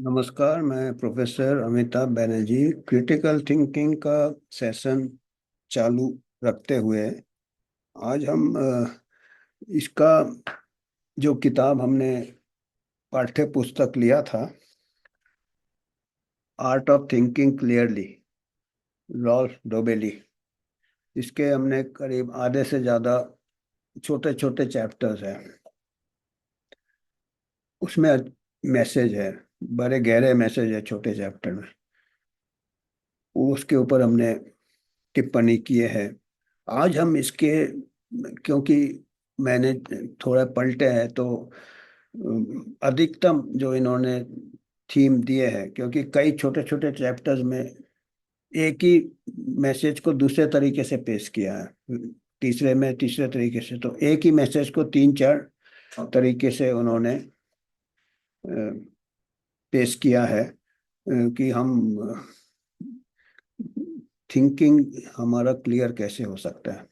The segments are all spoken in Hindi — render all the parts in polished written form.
नमस्कार। मैं professor Amitabh Banerjee critical thinking का सेशन चालू रखते हुए आज हम इसका जो किताब हमने पाठ्य पुस्तक लिया था, art of thinking clearly, Rolf Dobelli, इसके हमने करीब आधे से ज़्यादा छोटे छोटे चैप्टर्स हैं। उसमें मैसेज है, बड़े गहरे मैसेज है छोटे चैप्टर में। उसके ऊपर हमने टिप्पणी किए हैं। आज हम इसके, क्योंकि मैंने थोड़ा पलटे हैं तो अधिकतम जो इन्होंने थीम दिए हैं, क्योंकि कई छोटे छोटे चैप्टर्स में एक ही मैसेज को दूसरे तरीके से पेश किया है, तीसरे में तीसरे तरीके से, तो एक ही मैसेज को तीन चार तरीके से उन्होंने पेश किया है कि हम थिंकिंग हमारा क्लियर कैसे हो सकता है।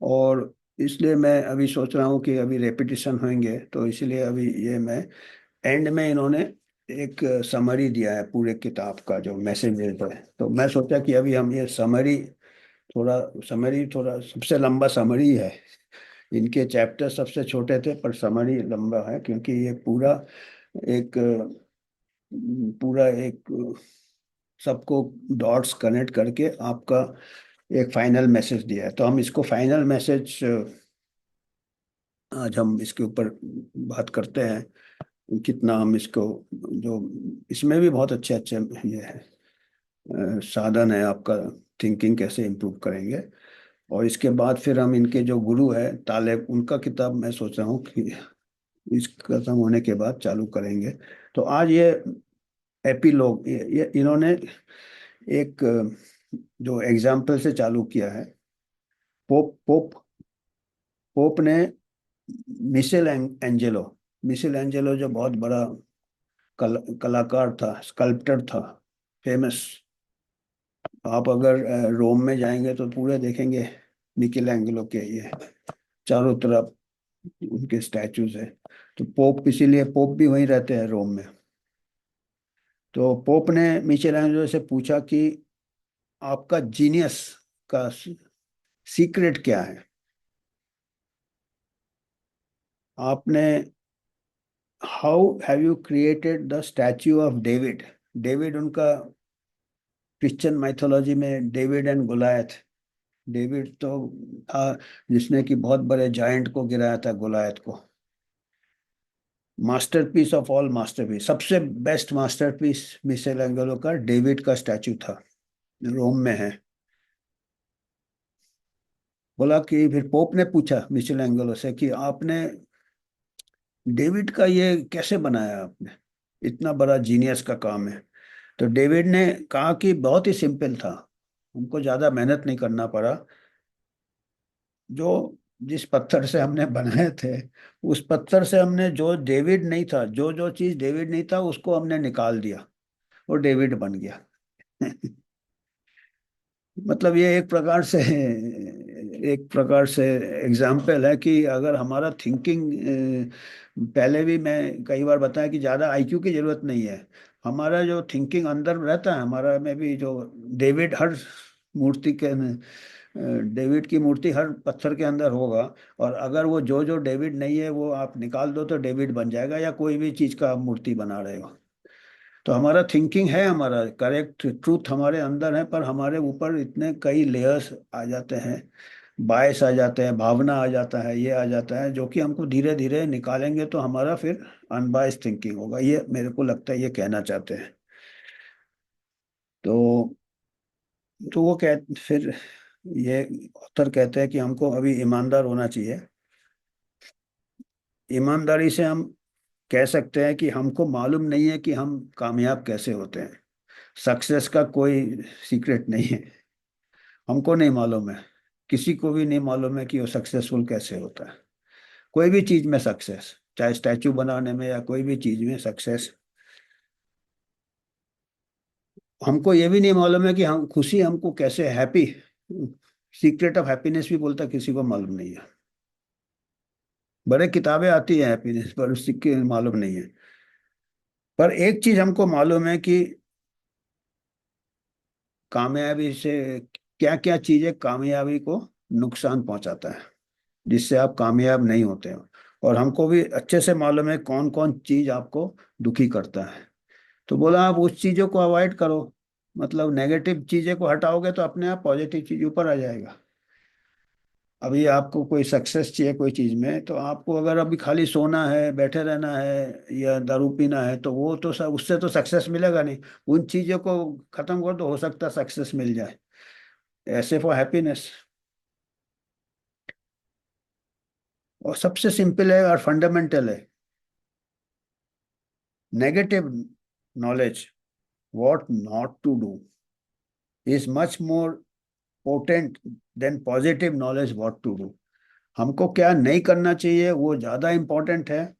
और इसलिए मैं अभी सोच रहा हूँ कि अभी रेपिटेशन होंगे, तो इसलिए अभी ये मैं एंड में इन्होंने एक समरी दिया है पूरे किताब का जो मैसेज है, तो मैं सोचा कि अभी हम ये समरी थोड़ा सबसे लंबा समरी है। इनके चैप्टर सबसे छोटे थे पर समरी लंबा है, क्योंकि ये एक पूरा एक सबको डॉट्स कनेक्ट करके आपका एक फाइनल मैसेज दिया है। तो हम इसको फाइनल मैसेज, आज हम इसके ऊपर बात करते हैं कितना हम इसको, जो इसमें भी बहुत अच्छे अच्छे ये है साधन है आपका, थिंकिंग कैसे इम्प्रूव करेंगे। और इसके बाद फिर हम इनके जो गुरु है तालेब, उनका किताब मैं सोच रहा हूँ कि इस खत्म होने के बाद चालू करेंगे। तो आज ये एपीलॉग, ये इन्होंने एक जो एग्जाम्पल से चालू किया है। पोप पोप पोप ने एंजेलो मिशेल एंजेलो जो बहुत बड़ा कलाकार था, स्कल्प्टर था, फेमस। आप अगर रोम में जाएंगे तो पूरे देखेंगे मिकेल एंजेलो के ये चारों तरफ उनके स्टैचूज है। तो पोप, इसीलिए पोप भी वहीं रहते हैं रोम में। तो पोप ने मिशेल एंजेलो से पूछा कि आपका जीनियस का सीक्रेट क्या है। आपने, how have you created the statue of David. David उनका क्रिश्चियन माइथोलॉजी में डेविड एंड गोलायथ। डेविड तो था जिसने कि बहुत बड़े जायंट को गिराया था, गोलायत को। मास्टरपीस ऑफ ऑल मास्टरपीस, सबसे बेस्ट मास्टरपीस मिशेल एंजेलो का डेविड का स्टैचू था, रोम में है। बोला कि फिर पोप ने पूछा मिशेल एंजेलो से कि आपने डेविड का ये कैसे बनाया आपने, इतना बड़ा जीनियस का काम है। तो डेविड ने कहा कि बहुत ही सिंपल था, हमको ज्यादा मेहनत नहीं करना पड़ा। जो जिस पत्थर से हमने बनाए थे, उस पत्थर से हमने, जो डेविड नहीं था, जो जो चीज डेविड नहीं था उसको हमने निकाल दिया, वो डेविड बन गया। मतलब ये एक प्रकार से एग्जाम्पल है कि अगर हमारा थिंकिंग, पहले भी मैं कई बार बताया कि ज़्यादा आईक्यू की जरूरत नहीं है। हमारा जो थिंकिंग अंदर रहता है, हमारा में भी जो डेविड, हर मूर्ति के डेविड की मूर्ति हर पत्थर के अंदर होगा। और अगर वो जो जो डेविड नहीं है वो आप निकाल दो तो डेविड बन जाएगा, या कोई भी चीज़ का आप मूर्ति बना रहे हो। तो हमारा थिंकिंग है, हमारा करेक्ट ट्रूथ हमारे अंदर है, पर हमारे ऊपर इतने कई लेयर्स आ जाते हैं, बायस आ जाते हैं, भावना आ जाता है, ये आ जाता है, जो कि हमको धीरे धीरे निकालेंगे तो हमारा फिर अनबायस थिंकिंग होगा। ये मेरे को लगता है ये कहना चाहते हैं। तो वो फिर ये ऑथर कहते हैं कि हमको अभी ईमानदार होना चाहिए। ईमानदारी से हम कह सकते हैं कि हमको मालूम नहीं है कि हम कामयाब कैसे होते हैं। सक्सेस का कोई सीक्रेट नहीं है, हमको नहीं मालूम है, किसी को भी नहीं मालूम है कि वो सक्सेसफुल कैसे होता है। कोई भी चीज में सक्सेस, चाहे स्टैचू बनाने में या कोई भी चीज में सक्सेस। हमको ये भी नहीं मालूम है कि हम खुशी, हमको कैसे हैप्पी, सीक्रेट ऑफ हैप्पीनेस भी बोलता किसी को मालूम नहीं है। बड़े किताबें आती है हैप्पीनेस पर, उसकी मालूम नहीं है। पर एक चीज हमको मालूम है कि कामयाबी से क्या क्या चीजें कामयाबी को नुकसान पहुंचाता है, जिससे आप कामयाब नहीं होते हो। और हमको भी अच्छे से मालूम है कौन कौन चीज आपको दुखी करता है। तो बोला आप उस चीजों को अवॉइड करो, मतलब नेगेटिव चीजें को हटाओगे तो अपने आप पॉजिटिव चीज ऊपर आ जाएगा। अभी आपको कोई सक्सेस चाहिए कोई चीज में, तो आपको अगर अभी खाली सोना है, बैठे रहना है या दारू पीना है, तो वो तो सब उससे तो सक्सेस मिलेगा नहीं। उन चीजों को खत्म कर, तो हो सकता है सक्सेस मिल जाए। ऐसे फॉर हैप्पीनेस। और सबसे सिंपल है और फंडामेंटल है, negative knowledge what not to do is much more potent than positive knowledge what to do. हमको क्या नहीं करना चाहिए वो ज्यादा इंपॉर्टेंट है,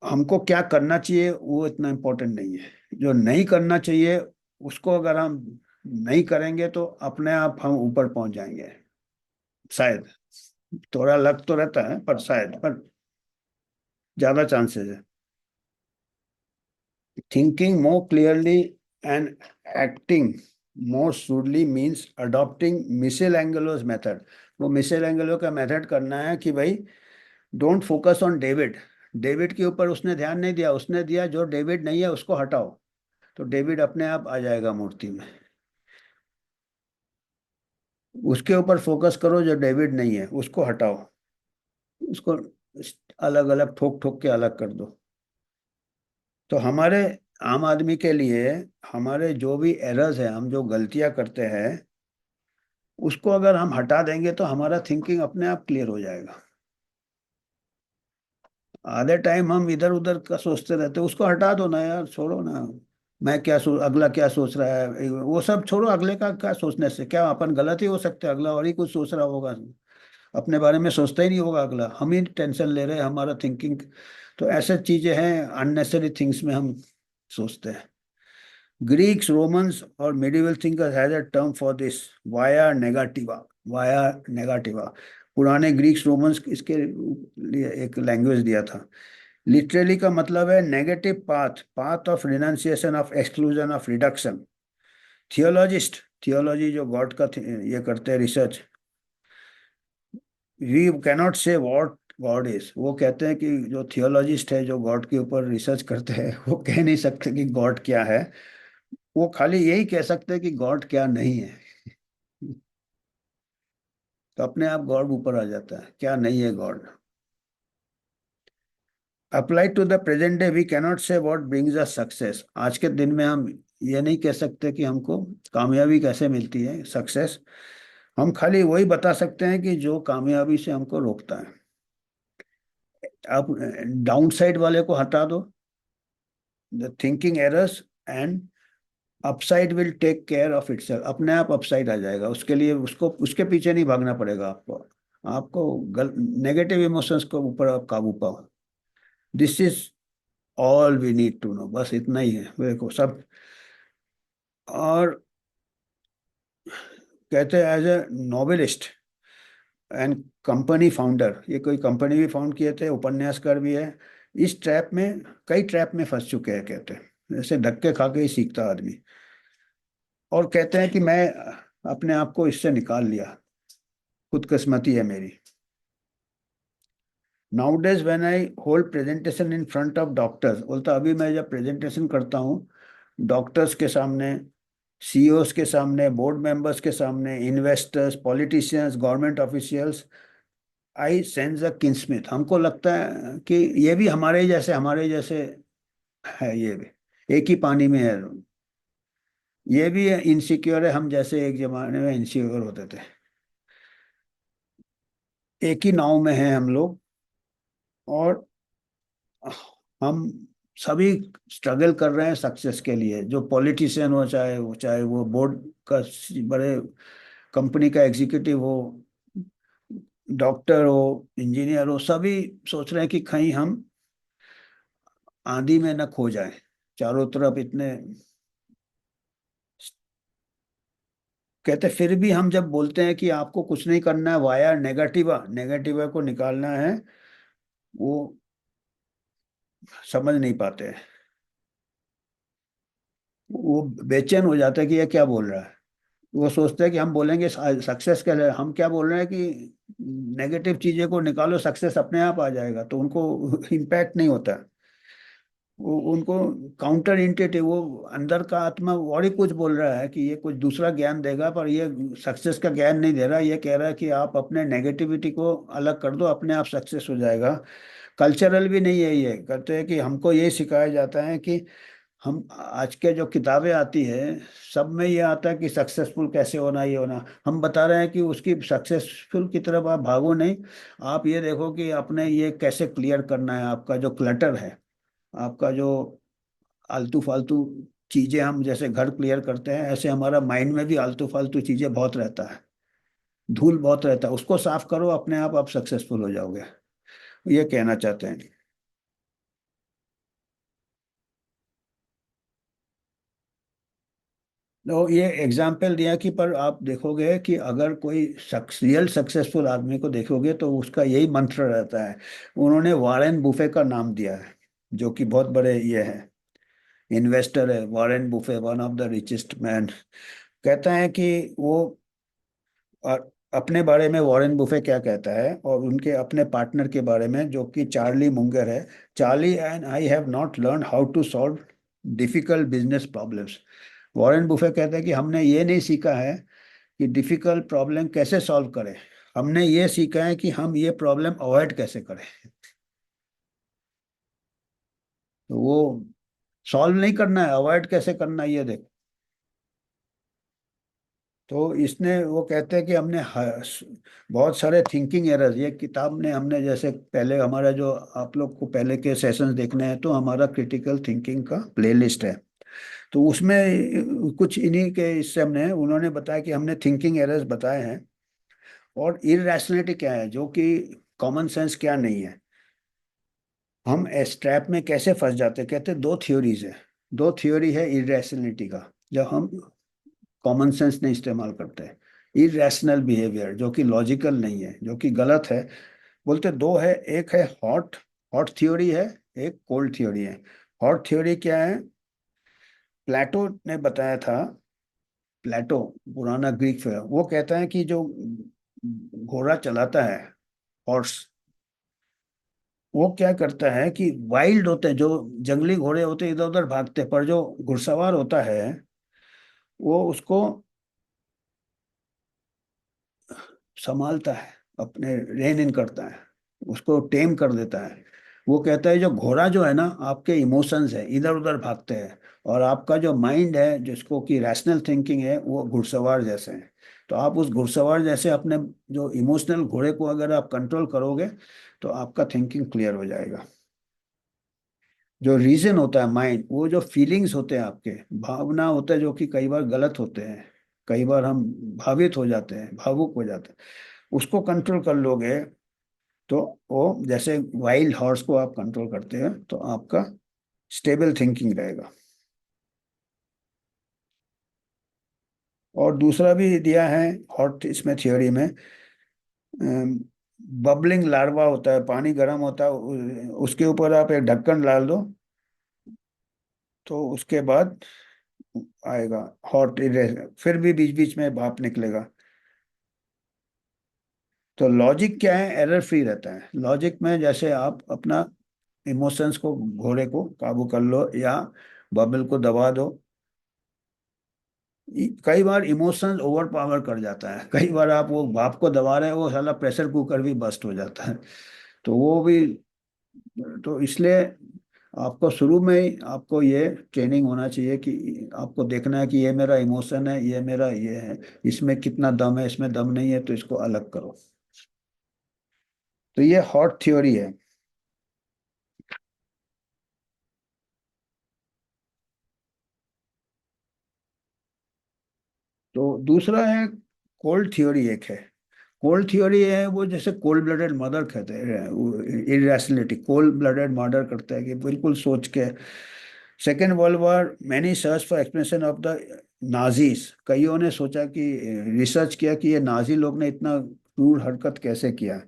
हमको क्या करना चाहिए वो इतना इम्पोर्टेंट नहीं है। जो नहीं करना चाहिए उसको अगर हम नहीं करेंगे तो अपने आप हम ऊपर पहुंच जाएंगे, शायद। थोड़ा लग तो रहता है पर शायद, पर ज्यादा चांसेस है। Thinking more clearly and acting more shrewdly means adopting Michelangelo's method. वो मिशेल एंगलो का मेथड करना है कि भाई don't focus on David. David के ऊपर उसने ध्यान नहीं दिया, उसने दिया जो डेविड नहीं है उसको हटाओ, तो डेविड अपने आप आ जाएगा मूर्ति में। उसके ऊपर फोकस करो जो डेविड नहीं है, उसको हटाओ, उसको अलग अलग ठोक ठोक के अलग कर दो। तो हमारे आम आदमी के लिए हमारे जो भी एरर्स है, हम जो गलतियां करते हैं, उसको अगर हम हटा देंगे तो हमारा थिंकिंग अपने आप क्लियर हो जाएगा। आधे टाइम हम इधर उधर का सोचते रहते हैं, उसको हटा दो ना यार, छोड़ो ना। मैं क्या अगला क्या सोच रहा है वो सब छोड़ो, अगले का क्या सोचने से क्या अपन गलत ही हो सकते हैं, अगला और ही कुछ सोच रहा होगा, अपने बारे में सोचता ही नहीं होगा अगला, हम ही टेंशन ले रहे हैं, हमारा थिंकिंग। तो ऐसे चीजें हैं, अननेसेसरी थिंग्स में हम सोचते हैं। ग्रीक्स रोमन्स और medieval thinkers has a term for this, via negativa. Via negativa, पुराने ग्रीक्स रोमन्स इसके लिए एक लैंग्वेज दिया था। लिटरली का मतलब है negative path, path of renunciation, of exclusion, of reduction. Theologist, theology जो गॉड का ये करते हैं research, we cannot say what God is. वो कहते हैं कि जो थियोलॉजिस्ट है जो गॉड के ऊपर रिसर्च करते हैं वो कह नहीं सकते कि गॉड क्या है, वो खाली यही कह सकते हैं कि गॉड क्या नहीं है। तो अपने आप गॉड ऊपर आ जाता है, क्या नहीं है God. Apply to the present day we cannot say what brings us success. आज के दिन में हम ये नहीं कह सकते कि हमको कामयाबी कैसे मिलती है, सक्सेस। हम खाली वही बता सकते हैं कि जो कामयाबी से हमको रोकता है। आप डाउन साइड वाले को हटा दो, the thinking errors, and upside will take care of itself. अपने आप अपसाइड आ जाएगा, उसके लिए उसको उसके पीछे नहीं भागना पड़ेगा आपको। आपको नेगेटिव इमोशंस को ऊपर आप काबू पाओ। This is all we need to know, बस इतना ही है देखो सब। और कहते हैं as a novelist and company founder, ये कोई कंपनी भी फाउंड किए थे, उपन्यासकार भी है। इस ट्रैप में, कई ट्रैप में फंस चुके हैं कहते हैं, जैसे धक्के खा के ही सीखता आदमी। और कहते हैं कि मैं अपने आप को इससे निकाल लिया, खुदकिस्मती है मेरी। Nowadays when I hold presentation in front of doctors, बोलता अभी मैं जब प्रेजेंटेशन करता हूँ डॉक्टर्स के सामने, सीईओस के सामने, बोर्ड मेंबर्स के सामने, investors, politicians, government officials, I sense a kinship. हमको लगता है कि ये भी हमारे जैसे है, ये भी एक ही पानी में है, ये भी इनसिक्योर है, हम जैसे एक जमाने में इनसिक्योर होते थे। एक ही नाव में हैं हम लोग। और हम सभी स्ट्रगल कर रहे हैं सक्सेस के लिए, जो पॉलिटिशियन हो, चाहे वो बोर्ड का बड़े कंपनी का एग्जीक्यूटिव हो, डॉक्टर हो, इंजीनियर हो, सभी सोच रहे हैं कि कहीं हम आंधी में न खो जाए। चारों तरफ इतने, कहते फिर भी हम जब बोलते हैं कि आपको कुछ नहीं करना है, वाया नेगेटिवा, नेगेटिवा को निकालना है, वो समझ नहीं पाते। वो बेचैन हो जाता है कि ये क्या बोल रहा है। वो सोचते हैं कि हम बोलेंगे सक्सेस के लिए, हम क्या बोल रहे हैं कि नेगेटिव चीजें को निकालो, सक्सेस अपने आप आ जाएगा, तो उनको इम्पैक्ट नहीं होता। वो उनको काउंटर इंटेटिव, वो अंदर का आत्मा और ही कुछ बोल रहा है कि ये कुछ दूसरा ज्ञान देगा, पर ये सक्सेस का ज्ञान नहीं दे रहा। ये कह रहा है कि आप अपने नेगेटिविटी को अलग कर दो, अपने आप सक्सेस हो जाएगा। कल्चरल भी नहीं है। ये कहते हैं कि हमको ये सिखाया जाता है कि हम आज के जो किताबें आती है, सब में ये आता है कि सक्सेसफुल कैसे होना, ये होना। हम बता रहे हैं कि उसकी सक्सेसफुल की तरफ आप भागो नहीं। आप ये देखो कि अपने ये कैसे क्लियर करना है, आपका जो क्लटर है, आपका जो आलतू फालतू चीजें, हम जैसे घर क्लियर करते हैं, ऐसे हमारा माइंड में भी आलतू फालतू चीजें बहुत रहता है, धूल बहुत रहता है। उसको साफ करो, अपने आप सक्सेसफुल हो जाओगे। ये कहना चाहते हैं। तो ये एग्जाम्पल दिया कि, पर आप देखोगे कि अगर कोई रियल सक्सेसफुल आदमी को देखोगे तो उसका यही मंत्र रहता है। उन्होंने वॉरेन बुफे का नाम दिया है, जो कि बहुत बड़े ये है, इन्वेस्टर है। Warren Buffett, one of the richest man. कहता है कि वो, और अपने बारे में वॉरेन बुफे क्या कहता है, और उनके अपने पार्टनर के बारे में जो कि चार्ली मुंगर है। Charlie and I have not learn how to solve difficult business problems. Warren Buffett कहते हैं कि हमने ये नहीं सीखा है कि डिफिकल्ट प्रॉब्लम कैसे सॉल्व करें, हमने ये सीखा है कि हम ये प्रॉब्लम अवॉइड कैसे करें। तो वो सॉल्व नहीं करना है, अवॉइड कैसे करना है, ये देखो। तो इसने, वो कहते हैं कि हमने बहुत सारे थिंकिंग एरर्स, ये किताब ने हमने, जैसे पहले हमारा जो, आप लोग को पहले के सेशंस देखने हैं तो हमारा क्रिटिकल थिंकिंग का प्लेलिस्ट है। तो उसमें कुछ इन्हीं के इससे हमने, उन्होंने बताया कि हमने थिंकिंग एरर्स बताए हैं, और इरैशनैलिटी क्या है, जो कि कॉमन सेंस क्या नहीं है। हम इस ट्रैप में कैसे फंस जाते हैं, कहते हैं दो थ्योरीज है। दो थ्योरी है इरैशनैलिटी का, जब हम कॉमन सेंस नहीं इस्तेमाल करते। इरेशनल बिहेवियर, जो कि लॉजिकल नहीं है, जो कि गलत है। बोलते दो है, एक है हॉट, हॉट थ्योरी है, एक कोल्ड थ्योरी है। हॉट थ्योरी क्या है? प्लेटो ने बताया था। प्लेटो, पुराना ग्रीक फिर, वो कहता है कि जो घोड़ा चलाता है, हॉर्स, वो क्या करता है कि वाइल्ड होते हैं, जो जंगली घोड़े होते हैं इधर उधर भागते हैं, पर जो घुड़सवार होता है वो उसको संभालता है, अपने रेन इन करता है, उसको टेम कर देता है। वो कहता है जो घोड़ा जो है ना, आपके इमोशंस है, इधर उधर भागते हैं, और आपका जो माइंड है, जिसको कि रैशनल थिंकिंग है, वो घुड़सवार जैसे है। तो आप उस घुड़सवार जैसे अपने जो इमोशनल घोड़े को अगर आप कंट्रोल करोगे, तो आपका थिंकिंग क्लियर हो जाएगा। जो रीजन होता है माइंड, वो जो फीलिंग्स होते हैं आपके, भावना होता है, जो कि कई बार गलत होते हैं, कई बार हम भावित हो जाते हैं, भावुक हो जाते हैं, उसको कंट्रोल कर लोगे, तो वो जैसे वाइल्ड हॉर्स को आप कंट्रोल करते हैं, तो आपका स्टेबल थिंकिंग रहेगा। और दूसरा भी दिया है हॉट, इसमें थ्योरी में, बबलिंग लार्वा होता है, पानी गर्म होता है, उसके ऊपर आप एक ढक्कन डाल दो, तो उसके बाद आएगा हॉट, फिर भी बीच बीच में भाप निकलेगा। तो लॉजिक क्या है? एरर फ्री रहता है लॉजिक में। जैसे आप अपना इमोशंस को, घोड़े को काबू कर लो, या बबल को दबा दो। कई बार इमोशंस ओवर पावर कर जाता है, कई बार आप वो भाप को दबा रहे हो, वो साला प्रेशर कुकर भी बस्ट हो जाता है। तो वो भी, तो इसलिए आपको शुरू में ही आपको ये ट्रेनिंग होना चाहिए कि आपको देखना है कि ये मेरा इमोशन है, ये मेरा ये है, इसमें कितना दम है, इसमें दम नहीं है, तो इसको अलग करो। तो ये हॉट थ्योरी है। तो दूसरा है कोल्ड थ्योरी, एक है। कोल्ड थ्योरी है वो, जैसे कोल्ड ब्लडेड मर्डर कहते हैं, इरेशनलिटी, कोल्ड ब्लडेड मर्डर करता है कि बिल्कुल सोच के। Second world war, many search for explanation of the Nazis, कईयों ने सोचा कि, रिसर्च किया कि ये नाजी लोग ने इतना क्रूर हरकत कैसे किया।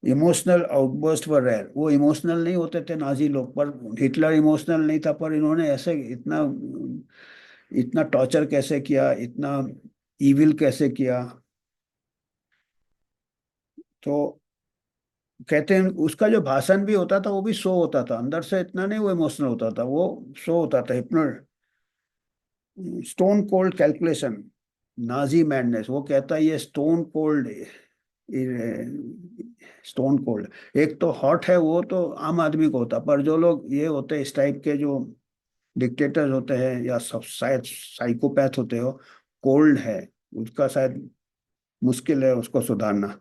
इमोशनल आउटबर्स्ट वर रेयर। वो इमोशनल नहीं होते थे नाजी लोग, पर हिटलर इमोशनल नहीं था, पर इन्होंने ऐसे इतना इतना टॉर्चर कैसे किया, इतना इविल कैसे किया। तो कहते हैं उसका जो भाषण भी होता था वो भी शो होता था, अंदर से इतना नहीं वो इमोशनल होता था, वो शो होता था। Hypno stone cold calculation, Nazi madness, वो कहता है ये स्टोन कोल्ड, स्टोन कोल्ड। एक तो हॉट है वो तो आम आदमी को होता, पर जो लोग ये होते हैं इस टाइप के जो डिक्टेटर्स होते हैं या सब शायद साइकोपैथ होते हो, कोल्ड है, उसका शायद मुश्किल है उसको सुधारना।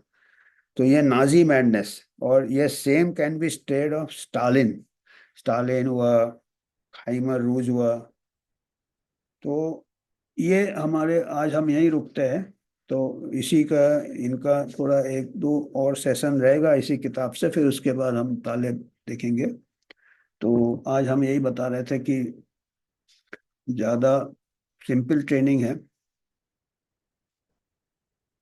तो ये नाजी मैडनेस। और ये same can be stated of Stalin, Stalin हुआ, खाइमर रूज हुआ। तो ये हमारे आज हम यहीं रुकते हैं। तो इसी का इनका थोड़ा एक दो और सेशन रहेगा इसी किताब से, फिर उसके बाद हम ताले देखेंगे। तो आज हम यही बता रहे थे कि ज़्यादा सिंपल ट्रेनिंग है,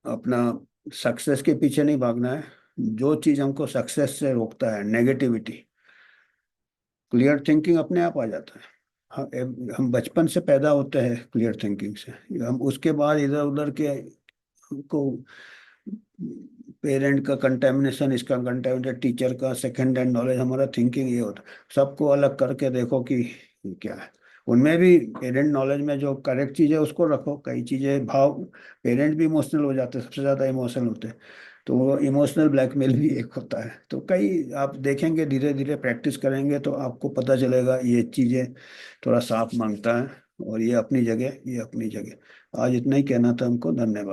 अपना सक्सेस के पीछे नहीं भागना है। जो चीज़ हमको सक्सेस से रोकता है, नेगेटिविटी, क्लियर थिंकिंग अपने आप आ जाता है। हम बचपन से पैदा होते हैं क्लियर थिंकिंग से, हम उसके बाद इधर उधर के को पेरेंट का कंटेमिनेशन, इसका कंटेमिनेटेड टीचर का सेकंड हैंड नॉलेज, हमारा थिंकिंग ये होता है। सबको अलग करके देखो कि ये क्या है। उनमें भी पेरेंट नॉलेज में जो करेक्ट चीज़ है उसको रखो, कई चीज़ें भाव, पेरेंट भी इमोशनल हो जाते हैं, सबसे ज़्यादा इमोशनल होते हैं। तो वो इमोशनल ब्लैकमेल भी एक होता है। तो कई आप देखेंगे, धीरे धीरे प्रैक्टिस करेंगे तो आपको पता चलेगा ये चीज़ें थोड़ा साफ मांगता है, और ये अपनी जगह, ये अपनी जगह। आज इतना ही कहना था हमको। धन्यवाद।